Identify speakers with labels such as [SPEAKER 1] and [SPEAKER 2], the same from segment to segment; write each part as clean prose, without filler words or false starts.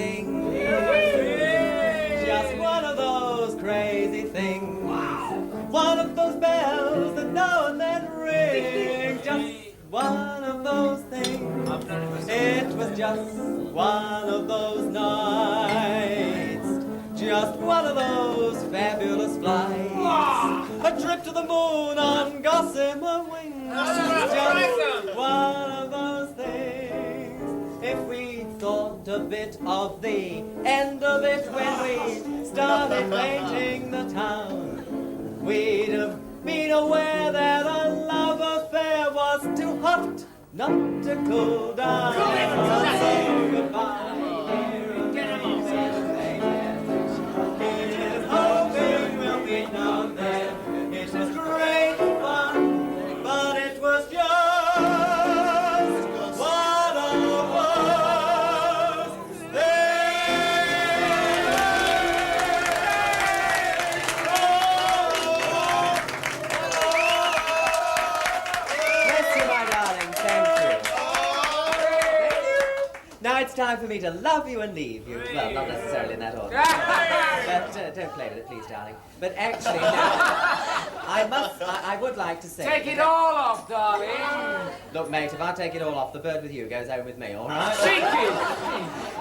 [SPEAKER 1] thing. Just one of those crazy things. One of those bells that now and then ring. Just one of those things. It was just one of those nights. Just one of those fabulous flights. A trip to the moon on gossamer wings. Just one of those things. If we thought a bit of the end of it when we started painting the town, we'd have been aware that a love affair was too hot not to cool down. So goodbye, dear, here's hoping we'll meet now and then. It was great fun, but it was just one of those Bless you, my darling. Thank you. Now it's time for me to love you and leave you. Well, not necessarily in that order. But don't play with it, please, darling. But actually, no. I would like to say...
[SPEAKER 2] Take it all off, darling.
[SPEAKER 1] Look, mate, if I take it all off, the bird with you goes home with me, all right?
[SPEAKER 2] Cheeky!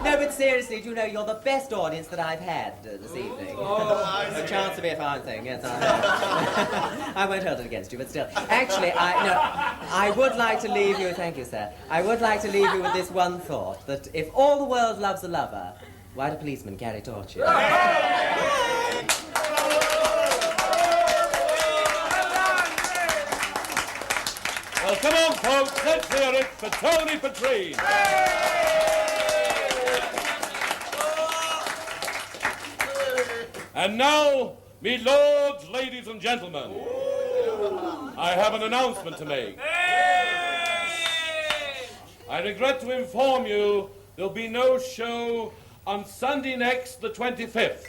[SPEAKER 1] No, but seriously, do you know, you're the best audience that I've had this evening. A chance to be a fine thing, yes, I know. I won't hold it against you, but still. Actually, I would like to leave you, thank you, sir. I would like to leave you with this one thought, that if all the world loves a lover, why do policemen carry torches?
[SPEAKER 3] Well, come on, folks, let's hear it for Tony Patrine. And now, me lords, ladies and gentlemen, I have an announcement to make. I regret to inform you there'll be no show on Sunday next, the 25th.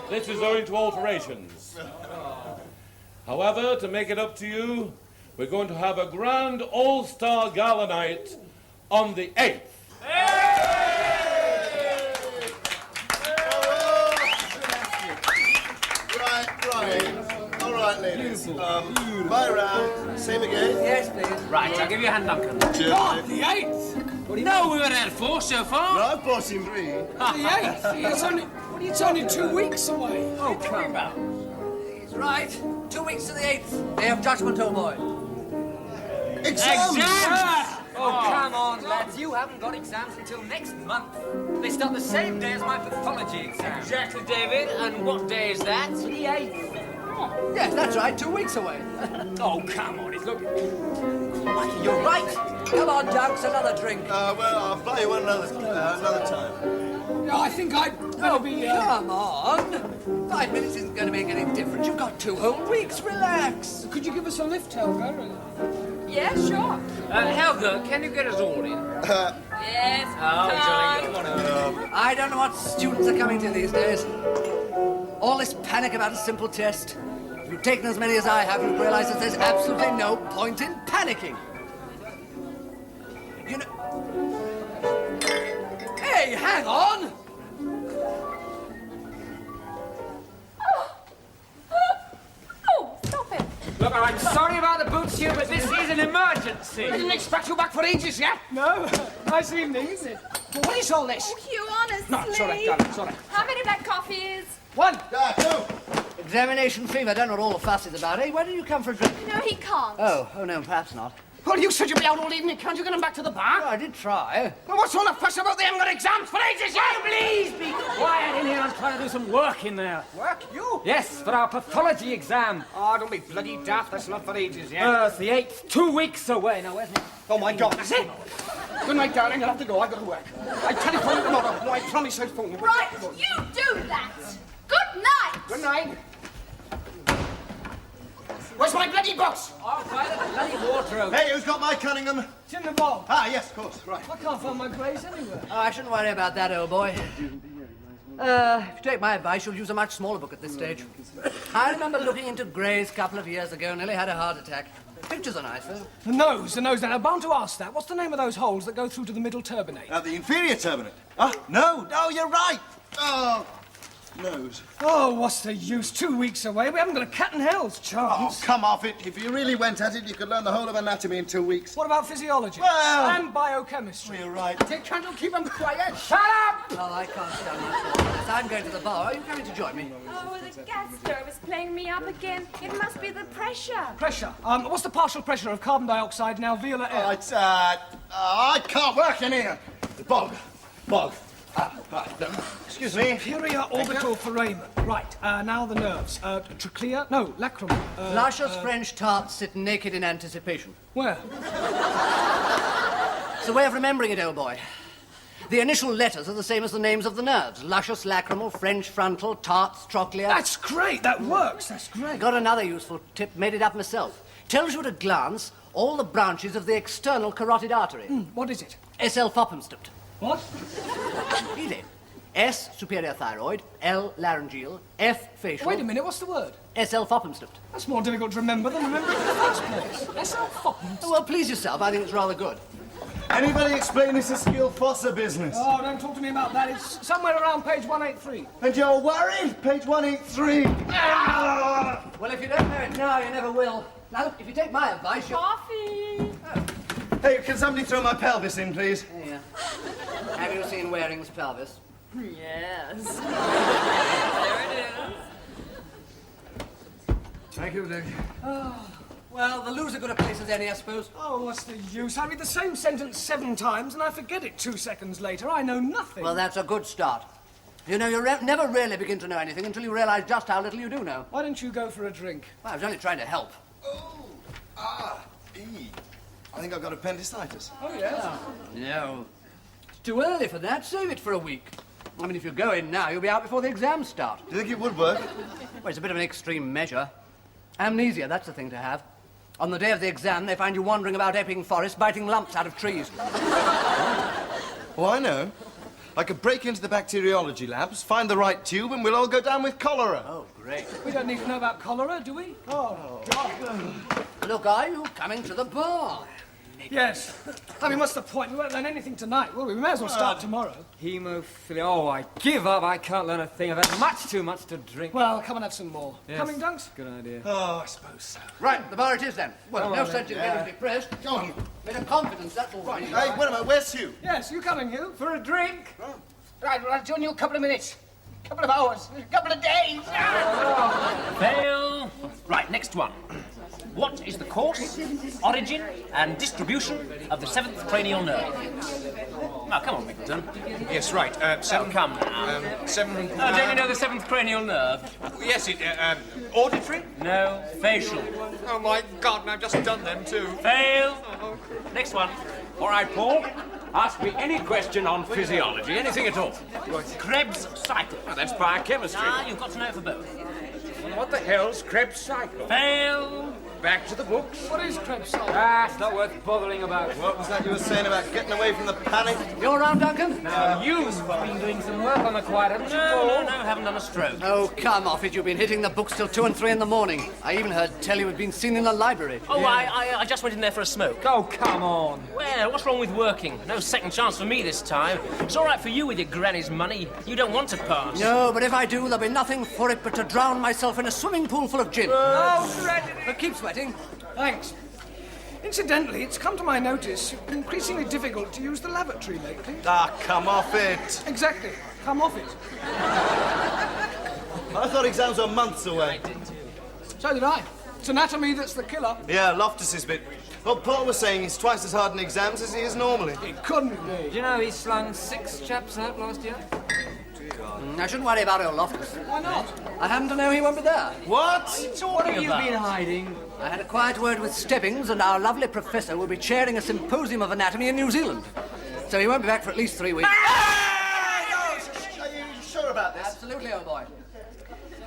[SPEAKER 3] This is owing to alterations. However, to make it up to you, we're going to have a grand all-star gala night on the 8th.
[SPEAKER 4] Right. All right, ladies. My round. Same again.
[SPEAKER 1] Yes, please.
[SPEAKER 2] Right, I'll give you a hand, Duncan.
[SPEAKER 4] Cheers.
[SPEAKER 2] What? The 8th? No, we've had 4 so far.
[SPEAKER 4] No, I've brought in 3.
[SPEAKER 5] The 8th? It's only 2 weeks away.
[SPEAKER 2] Oh, come on.
[SPEAKER 6] He's right. 2 weeks to the 8th. Day of judgment, old boy.
[SPEAKER 4] Exams!
[SPEAKER 6] Oh, come on, lads. You haven't got exams until next month. They start the same day as my pathology exam.
[SPEAKER 2] Exactly, David. And what day is that?
[SPEAKER 6] The 8th. Yes, that's right. 2 weeks away.
[SPEAKER 2] Oh, come on. It's looking...
[SPEAKER 6] Mikey, you're right. Come on, Dunks, another drink.
[SPEAKER 4] Well, I'll fly you one another time.
[SPEAKER 5] I think I'd better be...
[SPEAKER 6] Come on. 5 minutes isn't going to make any difference. You've got 2 whole weeks. Relax.
[SPEAKER 5] Could you give us a lift, Helga?
[SPEAKER 7] Yeah, sure.
[SPEAKER 2] Helga, can you get us all in?
[SPEAKER 7] Yes.
[SPEAKER 2] Oh, jolly good. Come on.
[SPEAKER 6] I don't know what students are coming to these days. All this panic about a simple test. If you've taken as many as I have, you realize that there's absolutely no point in panicking. You know... Hey, hang on!
[SPEAKER 7] Oh, stop it.
[SPEAKER 2] Look, I'm sorry about the boots here, but this is an emergency.
[SPEAKER 5] I didn't expect you back for ages yet. No, nice evening, isn't it? But what is all this?
[SPEAKER 7] Oh, Hugh, honestly.
[SPEAKER 5] No, it's all right, darling, it's all right.
[SPEAKER 7] How many black coffees?
[SPEAKER 5] 1.
[SPEAKER 4] Two.
[SPEAKER 6] Examination fever, don't know what all the fuss is about, eh? Where did you come for a drink?
[SPEAKER 7] No, he can't.
[SPEAKER 6] Oh no, perhaps not.
[SPEAKER 5] Well, you said you'd be out all evening. Can't you get them back to the bar?
[SPEAKER 6] Oh, I did try.
[SPEAKER 5] Well, what's all the fuss about? They haven't got exams for ages yet.
[SPEAKER 2] Please be quiet in here. I'm trying to do some work in there.
[SPEAKER 5] Work? You?
[SPEAKER 2] Yes, for our pathology exam.
[SPEAKER 5] Oh, don't be bloody daft. That's not for ages yet.
[SPEAKER 2] It's the 8th. 2 weeks away now, isn't it?
[SPEAKER 5] Oh, my God. That's it. Good night, darling. I'll have to go. I've got to work. I telephone you tomorrow. No, I promise I'll phone you.
[SPEAKER 7] Right, you do that. Good night.
[SPEAKER 5] Good night. Where's my bloody box?
[SPEAKER 2] Oh, by the bloody wardrobe.
[SPEAKER 4] Hey, who's got my Cunningham?
[SPEAKER 5] It's in the vault.
[SPEAKER 4] Ah, yes, of course. Right.
[SPEAKER 5] I can't find my place anywhere.
[SPEAKER 6] Oh, I shouldn't worry about that, old boy. If you take my advice, you'll use a much smaller book at this stage. I remember looking into Gray's a couple of years ago, nearly had a heart attack. pictures are nice, though.
[SPEAKER 5] The nose. Now, I'm bound to ask that. What's the name of those holes that go through to the middle turbinate?
[SPEAKER 4] The inferior turbinate. Ah, no, you're right. Oh, nose.
[SPEAKER 5] Oh, what's the use? 2 weeks away. We haven't got a cat in hell's
[SPEAKER 4] Oh,
[SPEAKER 5] chance.
[SPEAKER 4] come off it. If you really went at it, you could learn the whole of anatomy in 2 weeks.
[SPEAKER 5] What about physiology?
[SPEAKER 4] Well-
[SPEAKER 5] And biochemistry?
[SPEAKER 4] You're right.
[SPEAKER 5] Take Trundle, keep them quiet. Shut up!
[SPEAKER 6] Oh, I can't stand much more of this. I'm going to the bar. Are you coming to join me?
[SPEAKER 7] Oh, the gas stove is playing me up again. It must be the pressure.
[SPEAKER 5] Pressure. What's the partial pressure of carbon dioxide in alveolar air?
[SPEAKER 4] I can't work in here. Bog. Excuse me.
[SPEAKER 5] Superior orbital foramen. Right, now the nerves. Trachea? No, lacrimal.
[SPEAKER 6] Luscious French tarts sit naked in anticipation.
[SPEAKER 5] Where?
[SPEAKER 6] It's a way of remembering it, old boy. The initial letters are the same as the names of the nerves. Luscious, lacrimal, French frontal, tarts, trochlea.
[SPEAKER 5] That's great. That works. That's great.
[SPEAKER 6] Got another useful tip, made it up myself. Tells you at a glance all the branches of the external carotid artery.
[SPEAKER 5] What is it?
[SPEAKER 6] S.L. Foppenstift.
[SPEAKER 5] What?
[SPEAKER 6] Read it. S, superior thyroid, L, laryngeal, F, facial.
[SPEAKER 5] Wait a minute. What's the word?
[SPEAKER 6] S.L. Foppenstift.
[SPEAKER 5] That's more difficult to remember than remembering in the first place. S.L. Foppen.
[SPEAKER 6] Oh, well, please yourself. I think it's rather good.
[SPEAKER 4] Anybody explain this Eskil Fossa business?
[SPEAKER 5] Oh, don't talk to me about that. It's somewhere around page 183.
[SPEAKER 4] And you're worried? Page 183.
[SPEAKER 6] Well, if you don't know it now, you never will. Now, look, if you take my advice, you...
[SPEAKER 7] Coffee.
[SPEAKER 4] Hey, can somebody throw my pelvis in, please?
[SPEAKER 6] Yeah. Have you seen Waring's pelvis?
[SPEAKER 7] Yes. There it is.
[SPEAKER 6] Thank you, Dick. Well, the loser good a place as any, I suppose.
[SPEAKER 5] Oh, what's the use? I read the same sentence 7 times and I forget it 2 seconds later. I know nothing.
[SPEAKER 6] Well, that's a good start. You know, you never really begin to know anything until you realize just how little you do know.
[SPEAKER 5] Why don't you go for a drink?
[SPEAKER 6] Well, I was only trying to help.
[SPEAKER 4] I think I've got appendicitis.
[SPEAKER 5] Oh, yes.
[SPEAKER 6] No. It's too early for that. Save it for a week. I mean, if you go in now, you'll be out before the exams start.
[SPEAKER 4] Do you think it would work?
[SPEAKER 6] Well, it's a bit of an extreme measure. Amnesia, that's the thing to have. On the day of the exam, they find you wandering about Epping Forest, biting lumps out of trees.
[SPEAKER 4] Oh, I know. I could break into the bacteriology labs, find the right tube, and we'll all go down with cholera.
[SPEAKER 6] Oh, great.
[SPEAKER 5] We don't need to know about cholera, do we? Oh, God.
[SPEAKER 6] Look, are you coming to the bar?
[SPEAKER 5] Yes. I mean, what's the point? We won't learn anything tonight, will we? We may as well start tomorrow.
[SPEAKER 2] Hemophilia. Oh, I give up. I can't learn a thing. I've had much too much to drink.
[SPEAKER 5] Well, come and have some more.
[SPEAKER 2] Yes.
[SPEAKER 5] Coming, Dunks?
[SPEAKER 2] Good idea.
[SPEAKER 4] Oh, I suppose so.
[SPEAKER 6] Right, the bar it is then. Well,
[SPEAKER 2] Come
[SPEAKER 6] no
[SPEAKER 2] on,
[SPEAKER 6] sense in
[SPEAKER 2] then.
[SPEAKER 6] getting depressed.
[SPEAKER 4] Go on.
[SPEAKER 6] Bit of confidence, that's all right.
[SPEAKER 4] Hey, wait a minute. Where's Hugh?
[SPEAKER 5] Yes, you coming, Hugh?
[SPEAKER 2] For a drink?
[SPEAKER 5] Right, well, I'll join you a couple of minutes. Couple of hours. A couple of days.
[SPEAKER 8] Fail. Right, next one. What is the course, origin, and distribution of the 7th cranial nerve? Now, come on, Middleton.
[SPEAKER 9] Yes, right. Seven.
[SPEAKER 8] Come now.
[SPEAKER 9] Seven.
[SPEAKER 8] Don't you know the 7th cranial nerve?
[SPEAKER 9] Yes, auditory.
[SPEAKER 8] No, facial.
[SPEAKER 9] Oh my God! And I've just done them too.
[SPEAKER 8] Fail. Next one.
[SPEAKER 2] All right, Paul. Ask me any question on physiology, anything at all.
[SPEAKER 8] Krebs cycle.
[SPEAKER 2] Oh, that's biochemistry.
[SPEAKER 8] Ah, you've got to know it for both.
[SPEAKER 2] What the hell's Krebs cycle?
[SPEAKER 8] Fail.
[SPEAKER 2] Back to the books.
[SPEAKER 5] What is Krebs cycle?
[SPEAKER 2] Ah, it's not worth bothering about.
[SPEAKER 4] What was that you were saying about getting away from the panic?
[SPEAKER 6] You're around, Duncan?
[SPEAKER 2] You've been doing some work on the quiet, haven't you,
[SPEAKER 8] No,
[SPEAKER 2] Paul?
[SPEAKER 8] haven't done a stroke.
[SPEAKER 6] Oh, come off it. You've been hitting the books till 2 and 3 in the morning. I even heard tell you had been seen in the library.
[SPEAKER 8] Oh, I just went in there for a smoke.
[SPEAKER 2] Oh, come on.
[SPEAKER 8] Well, what's wrong with working? No second chance for me this time. It's all right for you with your granny's money. You don't want to pass.
[SPEAKER 6] No, but if I do, there'll be nothing for it but to drown myself in a swimming pool full of gin.
[SPEAKER 2] Oh, tragedy.
[SPEAKER 6] But keep sweating.
[SPEAKER 5] Thanks. Incidentally, it's come to my notice increasingly difficult to use the lavatory lately.
[SPEAKER 4] Ah, come off it.
[SPEAKER 5] Exactly. Come off it.
[SPEAKER 4] I thought exams were months away.
[SPEAKER 5] So did I. It's anatomy that's the killer.
[SPEAKER 4] Yeah, Loftus's bit. Well, Paul was saying he's twice as hard in exams as he is normally.
[SPEAKER 5] It couldn't
[SPEAKER 2] Do
[SPEAKER 5] be.
[SPEAKER 2] you know he slung 6 chaps out last year?
[SPEAKER 6] I shouldn't worry about old Loftus.
[SPEAKER 5] Why not?
[SPEAKER 6] I happen to know he won't be there.
[SPEAKER 4] What?
[SPEAKER 2] What have you
[SPEAKER 8] about?
[SPEAKER 2] been hiding?
[SPEAKER 6] I had a quiet word with Stebbings, and our lovely professor will be chairing a symposium of anatomy in New Zealand. So he won't be back for at least 3 weeks.
[SPEAKER 4] Are you sure about this?
[SPEAKER 6] Absolutely, old boy.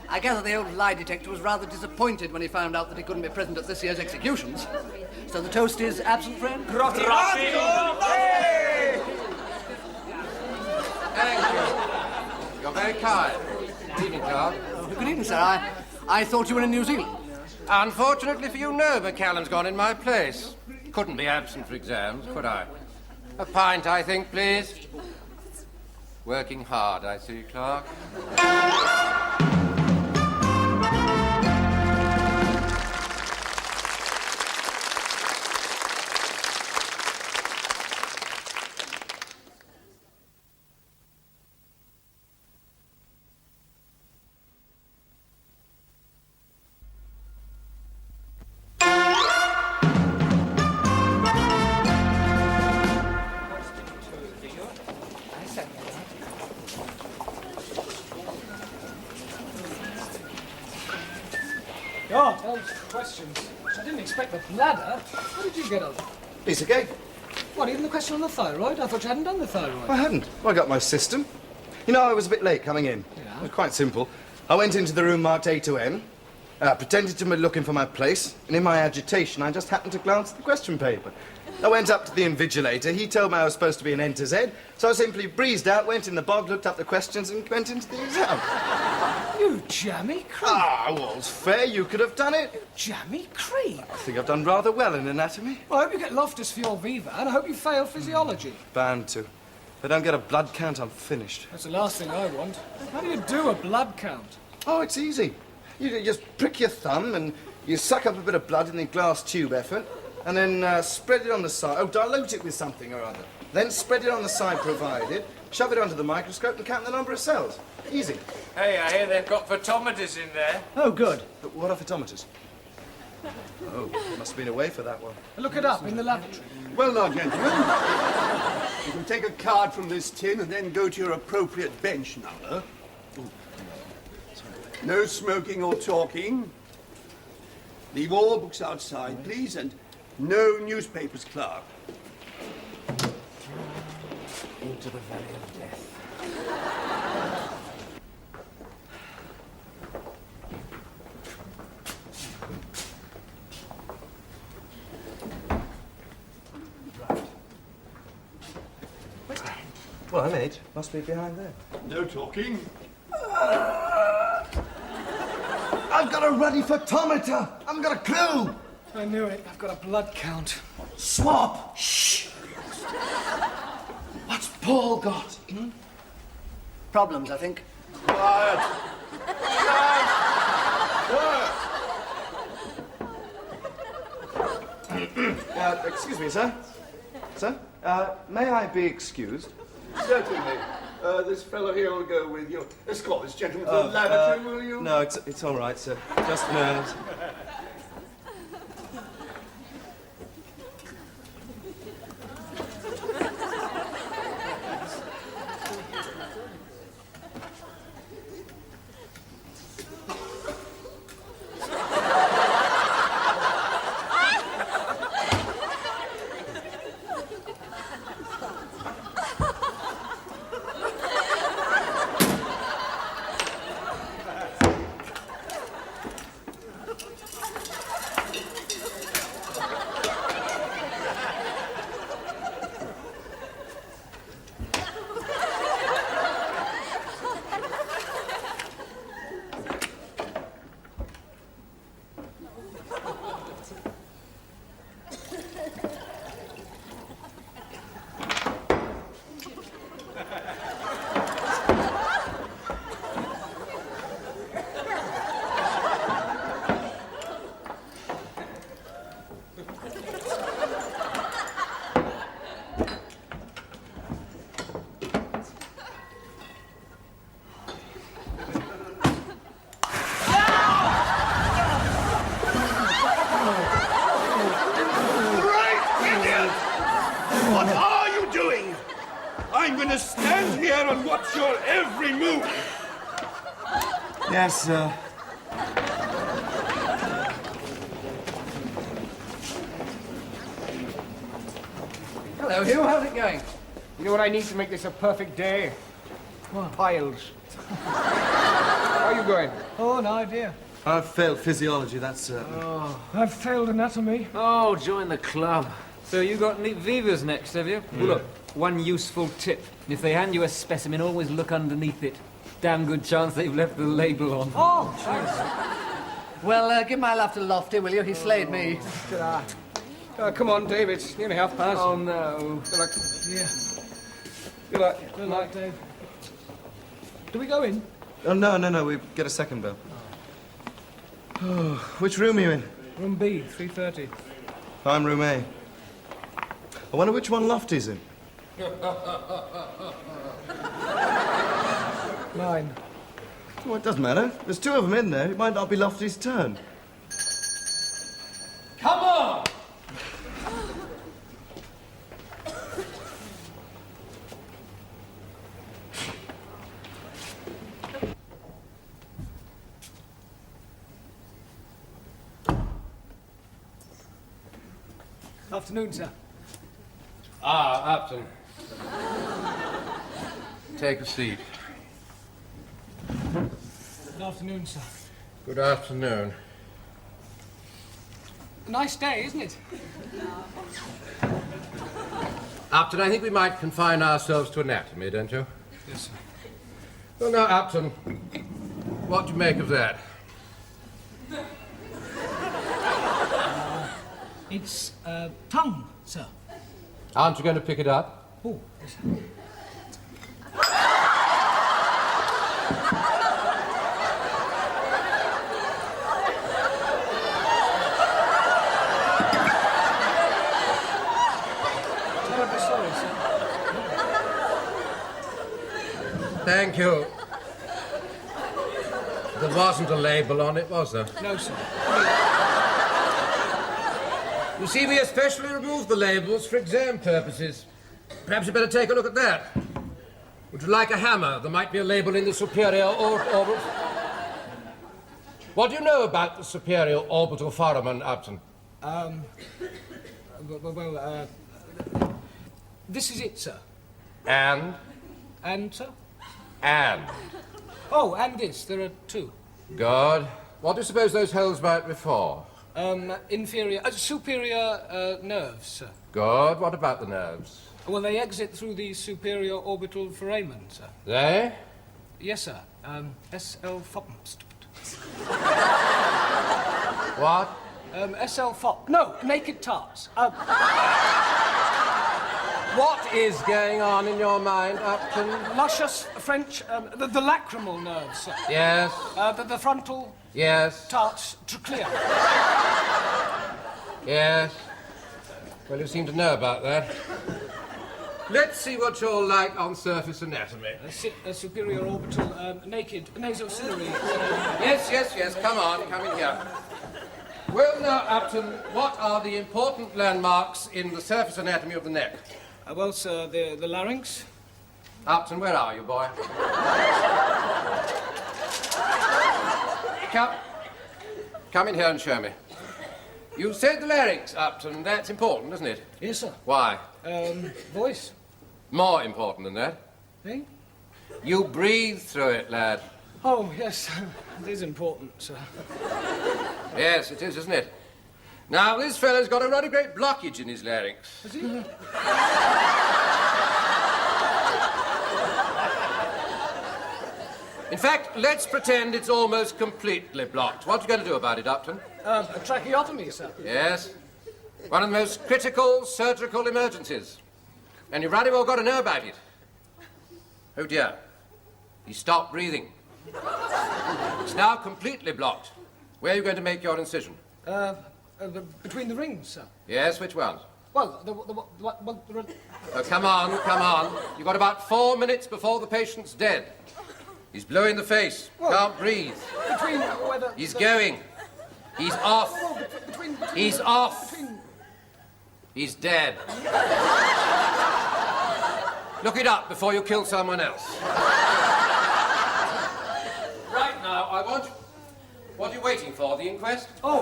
[SPEAKER 6] I gather the old lie detector was rather disappointed when he found out that he couldn't be present at this year's executions. So the toast is absent friend?
[SPEAKER 2] Thank you. You're very kind. Good evening, Clark.
[SPEAKER 6] Good evening, sir. I thought you were in New Zealand.
[SPEAKER 5] Unfortunately for you, no, McCallum's gone in my place. Couldn't be absent for exams, could I? A pint, I think, please. Working hard, I see, Clark.
[SPEAKER 10] God, those questions. I didn't expect the bladder. How did you get on?
[SPEAKER 4] Piece of cake.
[SPEAKER 10] What, even the question on the thyroid? I thought you hadn't done the thyroid.
[SPEAKER 4] I hadn't. Well, I got my system. You know, I was a bit late coming in.
[SPEAKER 10] Yeah?
[SPEAKER 4] It was quite simple. I went into the room marked A to M, pretended to be looking for my place, and in my agitation, I just happened to glance at the question paper. I went up to the invigilator. He told me I was supposed to be an N to Z, so I simply breezed out, went in the bog, looked up the questions, and went into the exam.
[SPEAKER 10] You jammy creep.
[SPEAKER 4] Ah, well, it was fair. You could have done it.
[SPEAKER 10] Jammy creep.
[SPEAKER 4] I think I've done rather well in anatomy.
[SPEAKER 10] Well, I hope you get Loftus for your Viva, and I hope you fail physiology.
[SPEAKER 4] Bound to. If I don't get a blood count, I'm finished.
[SPEAKER 10] That's the last thing I want. How do you do a blood count?
[SPEAKER 4] Oh, it's easy. You just prick your thumb and you suck up a bit of blood in the glass tube effort, and then spread it on the side. Oh, dilute it with something or other. Then spread it on the side provided, shove it onto the microscope and count the number of cells. Easy.
[SPEAKER 9] Hey, I hear they've got photometers in there.
[SPEAKER 10] Oh, good.
[SPEAKER 4] But what are photometers? Oh, must have been away for that one.
[SPEAKER 10] Look it up in the lavatory.
[SPEAKER 11] Well now, gentlemen, you can take a card from this tin and then go to your appropriate bench number. No smoking or talking. Leave all books outside, please, and no newspapers, Clark.
[SPEAKER 10] Into the valley of death.
[SPEAKER 4] Well, mate, must be behind there.
[SPEAKER 11] No talking.
[SPEAKER 4] I've got a ruddy photometer. I haven't got a clue.
[SPEAKER 10] I knew it. I've got a blood count.
[SPEAKER 4] Swap. Shh. What's Paul got?
[SPEAKER 6] Problems, I think.
[SPEAKER 11] Quiet.
[SPEAKER 4] Excuse me, sir. Sir, may I be excused?
[SPEAKER 11] Certainly. This fellow here will go with you. Escort this gentleman to the lavatory, will you?
[SPEAKER 4] No, it's all right, sir. Just nerves.
[SPEAKER 11] What are you doing? I'm going to stand here and watch your every move.
[SPEAKER 4] Yes, sir.
[SPEAKER 6] Hello, Hugh. How's it going?
[SPEAKER 5] You know what I need to make this a perfect day? Piles. How are you going?
[SPEAKER 10] Oh, an idea.
[SPEAKER 4] I've failed physiology, that's certain.
[SPEAKER 10] I've failed anatomy.
[SPEAKER 2] Oh, join the club. So you got neat Vivas next, have you? Well, look, one useful tip. If they hand you a specimen, always look underneath it. Damn good chance they've left the label on.
[SPEAKER 10] Oh, jeez.
[SPEAKER 6] Well, give my love to Lofty, will you? He slayed me.
[SPEAKER 10] Come on, David. It's nearly past.
[SPEAKER 2] Oh, no.
[SPEAKER 10] Good luck. Yeah. Good luck. Good luck, Dave. Do we go in?
[SPEAKER 4] Oh, no, we get a second bell. Oh, which room are you in?
[SPEAKER 10] Room B, 3:30.
[SPEAKER 4] I'm room A. I wonder which one Lofty's in.
[SPEAKER 10] 9.
[SPEAKER 4] Well, it doesn't matter. There's 2 of them in there. It might not be Lofty's turn.
[SPEAKER 3] Come on!
[SPEAKER 10] Afternoon, sir.
[SPEAKER 5] Ah, Upton. Take a seat.
[SPEAKER 10] Good afternoon, sir.
[SPEAKER 5] Good afternoon.
[SPEAKER 10] Nice day, isn't it?
[SPEAKER 5] Upton, I think we might confine ourselves to anatomy, don't you?
[SPEAKER 10] Yes, sir.
[SPEAKER 5] Well, now, Upton, what do you make of that?
[SPEAKER 10] It's tongue, sir.
[SPEAKER 5] Aren't you going to pick it up?
[SPEAKER 10] Oh, yes, sir. Terribly sorry, sir.
[SPEAKER 5] Thank you. There wasn't a label on it, was there?
[SPEAKER 10] No, sir.
[SPEAKER 5] You see, we especially removed the labels for exam purposes. Perhaps you'd better take a look at that. Would you like a hammer? There might be a label in the superior orbital. What do you know about the superior orbital foramen, Upton?
[SPEAKER 10] This is it, sir.
[SPEAKER 5] And?
[SPEAKER 10] And, sir?
[SPEAKER 5] And.
[SPEAKER 10] Oh, and this. There are 2.
[SPEAKER 5] Good. What do you suppose those holes might be for?
[SPEAKER 10] Superior nerves, sir.
[SPEAKER 5] Good. What about the nerves?
[SPEAKER 10] Well, they exit through the superior orbital foramen, sir.
[SPEAKER 5] They?
[SPEAKER 10] Yes, sir. SL FOP.
[SPEAKER 5] What?
[SPEAKER 10] SL FOP. No, naked tarts.
[SPEAKER 5] What is going on in your mind, Upton?
[SPEAKER 10] Luscious French, the lacrimal nerves, sir.
[SPEAKER 5] Yes.
[SPEAKER 10] The frontal
[SPEAKER 5] Yes.
[SPEAKER 10] tarts trochlea.
[SPEAKER 5] Yes. Well, you seem to know about that. Let's see what you're like on surface anatomy.
[SPEAKER 10] Superior orbital, naked, nasociliary.
[SPEAKER 5] Yes. Come on, come in here. Well, now, Upton, what are the important landmarks in the surface anatomy of the neck?
[SPEAKER 10] Well, sir, the larynx.
[SPEAKER 5] Upton, where are you, boy? Come in here and show me. You said the larynx, Upton. That's important, isn't it?
[SPEAKER 10] Yes, sir.
[SPEAKER 5] Why?
[SPEAKER 10] Voice.
[SPEAKER 5] More important than that.
[SPEAKER 10] Eh?
[SPEAKER 5] You breathe through it, lad.
[SPEAKER 10] Oh, yes. It is important, sir.
[SPEAKER 5] Yes, it is, isn't it? Now, this fellow's got a rather great blockage in his larynx.
[SPEAKER 10] Is he?
[SPEAKER 5] In fact, let's pretend it's almost completely blocked. What are you going to do about it, Upton?
[SPEAKER 10] A tracheotomy, sir.
[SPEAKER 5] Yes. One of the most critical surgical emergencies. And you've rather well got to know about it. Oh, dear. He stopped breathing. It's now completely blocked. Where are you going to make your incision?
[SPEAKER 10] Between the rings, sir.
[SPEAKER 5] Yes, which ones?
[SPEAKER 10] Well,
[SPEAKER 5] Oh, come on. You've got about 4 minutes before the patient's dead. He's blue in the face. Can't breathe.
[SPEAKER 10] Between whether...
[SPEAKER 5] He's going. He's off. He's off. He's dead. Look it up before you kill someone else. Right now, I want... What are you waiting for, the inquest?
[SPEAKER 10] Oh.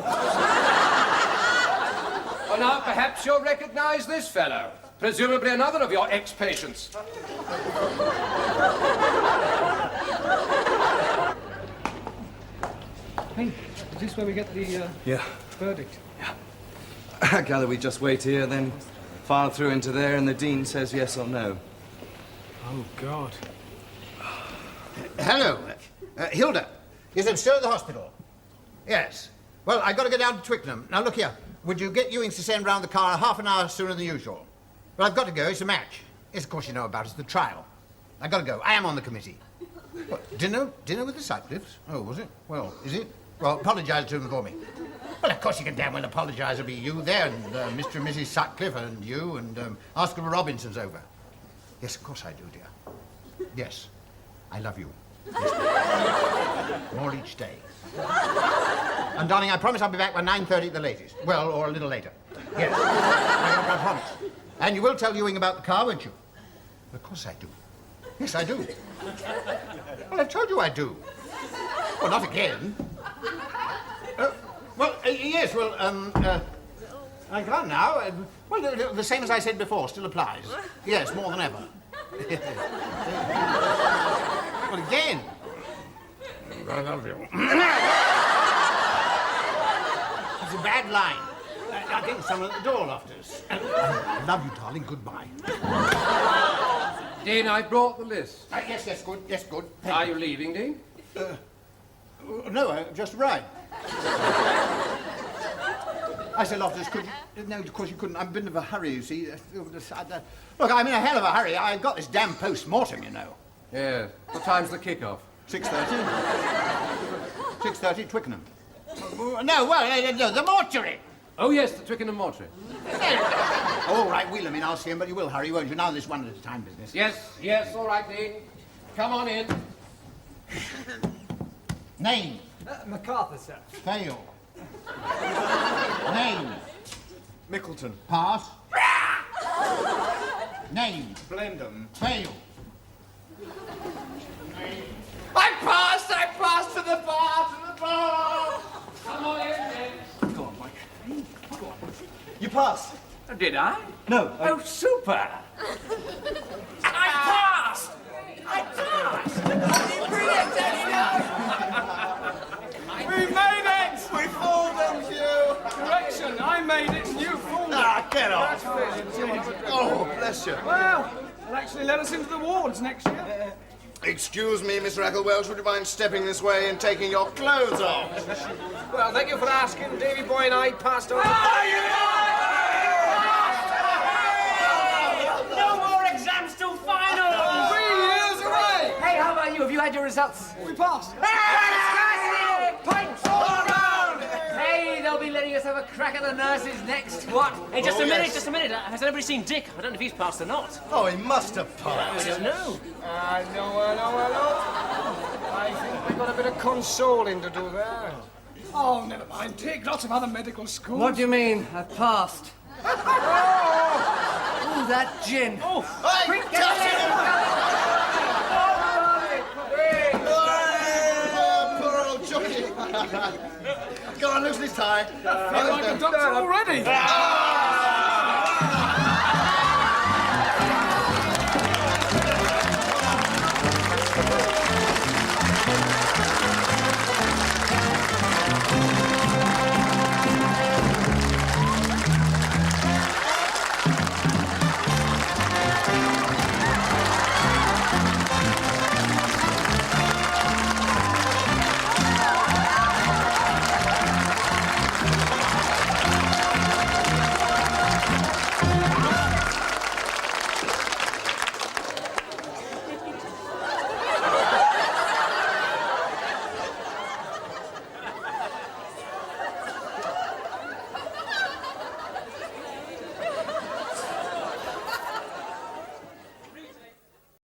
[SPEAKER 5] Well, now, perhaps you'll recognize this fellow. Presumably another of your ex-patients.
[SPEAKER 10] Hey, is this where we get the
[SPEAKER 4] Yeah.
[SPEAKER 10] verdict?
[SPEAKER 4] Yeah. I gather we just wait here, then file through into there, and the dean says yes or no.
[SPEAKER 10] Oh, God.
[SPEAKER 12] Hello. Hilda, is it still at the hospital? Yes. Well, I've got to go down to Twickenham. Now, look here. Would you get Ewings to send round the car half an hour sooner than usual? Well, I've got to go. It's a match. Yes, of course you know about it. It's the trial. I've got to go. I am on the committee. What, dinner with the Sutcliffes? Oh, was it? Well, is it? Well, apologise to them for me. Well, of course you can damn well apologise. It'll be you there and Mr. and Mrs. Sutcliffe and you and Oscar Robinson's over. Yes, of course I do, dear. Yes. I love you. Yes. More each day. And, darling, I promise I'll be back by 9:30 at the latest. Well, or a little later. Yes. I promise. And you will tell Ewing about the car, won't you? Of course I do. Yes, I do. Well, I've told you I do. Well, not again. Yes, well, I can't now. Well, the same as I said before still applies. Yes, more than ever. Well, again. I love you. It's a bad line. I think someone at the door left us. I love you, darling. Goodbye.
[SPEAKER 5] Dean, I brought the list.
[SPEAKER 12] Yes, good. Yes, good.
[SPEAKER 5] Are you leaving, Dean?
[SPEAKER 12] No, I just arrived. I said, Loftus, could you... No, of course you couldn't. I'm in a bit of a hurry, you see. Look, I'm in a hell of a hurry. I've got this damn post-mortem, you know.
[SPEAKER 5] Yeah. What time's the kick-off?
[SPEAKER 12] 6:30. 6:30, Twickenham. No, well, the mortuary.
[SPEAKER 5] Oh, yes, the Twickenham mortuary.
[SPEAKER 12] All right, wheel him in. I'll see him, but you will hurry, won't you? Now this one at a time business.
[SPEAKER 5] Yes, all right, Dean. Come on in.
[SPEAKER 12] Name.
[SPEAKER 10] MacArthur, sir.
[SPEAKER 12] Fail. Name.
[SPEAKER 10] Mickleton.
[SPEAKER 12] Pass. Name.
[SPEAKER 10] Blendham.
[SPEAKER 12] Fail.
[SPEAKER 9] I passed to the bar,
[SPEAKER 5] Come on in, then.
[SPEAKER 10] Go on, Mike. Go on.
[SPEAKER 1] You passed.
[SPEAKER 8] Did I?
[SPEAKER 1] No.
[SPEAKER 8] Oh, super! I passed!
[SPEAKER 10] We made it! We fooled them, Hugh! Correction, I made it and you fooled them.
[SPEAKER 4] Ah, get off.
[SPEAKER 10] That's fair.
[SPEAKER 4] Oh, bless you.
[SPEAKER 10] Well, they'll actually let us into the wards next year.
[SPEAKER 4] Excuse me, Mr. Ecclewelsh, would you mind stepping this way and taking your clothes off?
[SPEAKER 9] Well, thank you for asking. Davy Boy and I passed over.
[SPEAKER 8] No more exams till finals!
[SPEAKER 10] 3 years away!
[SPEAKER 6] Hey, how about you? Have you had your results?
[SPEAKER 10] We passed.
[SPEAKER 6] Fantastic! Pints all around! Hey, they'll be letting us have a crack at the nurses next. What?
[SPEAKER 8] Hey, just
[SPEAKER 4] Oh,
[SPEAKER 8] a minute,
[SPEAKER 4] yes.
[SPEAKER 8] just a minute. Has anybody seen Dick? I don't know if he's passed or not.
[SPEAKER 4] Oh, he must have
[SPEAKER 8] I
[SPEAKER 4] passed.
[SPEAKER 8] don't know.
[SPEAKER 9] I know. I think we've got a bit of consoling to do there.
[SPEAKER 10] Oh, never mind. Take lots of other medical schools.
[SPEAKER 6] What do you mean? I've passed. Ooh, that gin.
[SPEAKER 8] Oh,
[SPEAKER 4] Hey, touch him! Oh, poor old jockey. Go on, loosen his tie.
[SPEAKER 10] I feel like a doctor already.